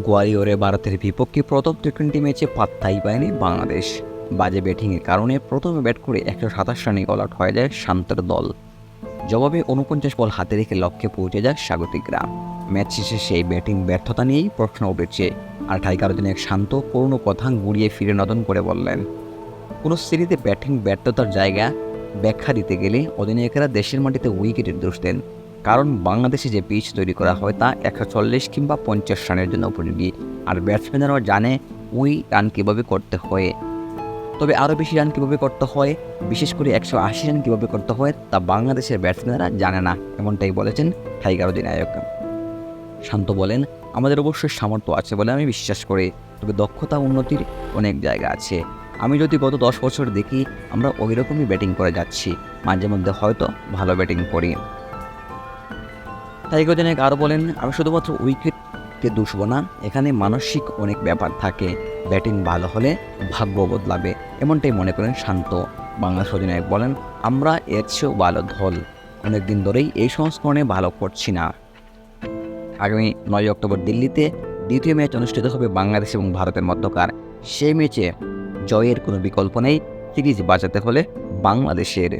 গোয়ালিয়রে ভারতের বিপক্ষে প্রথম টি-20 ম্যাচে পাত্তাই পায়নি বাংলাদেশ। বাজে ব্যাটিংয়ের কারণে প্রথমে ব্যাট করে 127 রানে অল আউট হয়ে যায় শান্তর দল। জবাবে 49 বল হাতে রেখে লক্ষ্যে পৌঁছে যায় স্বাগতিকরা। ম্যাচ শেষে সেই ব্যাটিং ব্যর্থতা নিয়েই প্রশ্ন উঠেছে। আর টাইগার অধিনায়ক শান্ত পুরনো কথা গুড়িয়ে ফিরে নতুন করে বললেন, কোনো সিরিজে ব্যাটিং ব্যর্থতার জায়গা ব্যাখ্যা দিতে গেলে অধিনায়কেরা দেশের মাটিতে উইকেটের দোষ দেন। কারণ বাংলাদেশে যে পিচ তৈরি করা হয় তা 140 কিংবা 50 রানের জন্য উপযোগী। আর ব্যাটসম্যানরাও জানে ওই রান কীভাবে করতে হয়। তবে আরও বেশি রান কীভাবে করতে হয়, বিশেষ করে 180 রান কীভাবে করতে হয়, তা বাংলাদেশের ব্যাটসম্যানরা জানে না, এমনটাই বলেছেন টাইগার অধিনায়ক। শান্ত বলেন, আমাদের অবশ্যই সামর্থ্য আছে বলে আমি বিশ্বাস করি, তবে দক্ষতা উন্নতির অনেক জায়গা আছে। আমি যদি গত 10 বছর দেখি, আমরা ওই রকমই ব্যাটিং করে যাচ্ছি, মাঝে মধ্যে হয়তো ভালো ব্যাটিং করি। টাইগার অধিনায়ক আরও বলেন, আমি শুধুমাত্র উইকেটকে দুষব না, এখানে মানসিক অনেক ব্যাপার থাকে। ব্যাটিং ভালো হলে ভাগ্য বদলাবে, এমনটাই মনে করেন শান্ত। বাংলাদেশ অধিনায়ক বলেন, আমরা এর চেয়েও ভালো দল, অনেকদিন ধরেই এই সংস্করণে ভালো করছি না। আগামী 9 অক্টোবর দিল্লিতে দ্বিতীয় ম্যাচ অনুষ্ঠিত হবে বাংলাদেশ এবং ভারতের মধ্যকার। সেই ম্যাচে জয়ের কোনো বিকল্প নেই, সিরিজ বাঁচাতে হলে বাংলাদেশের।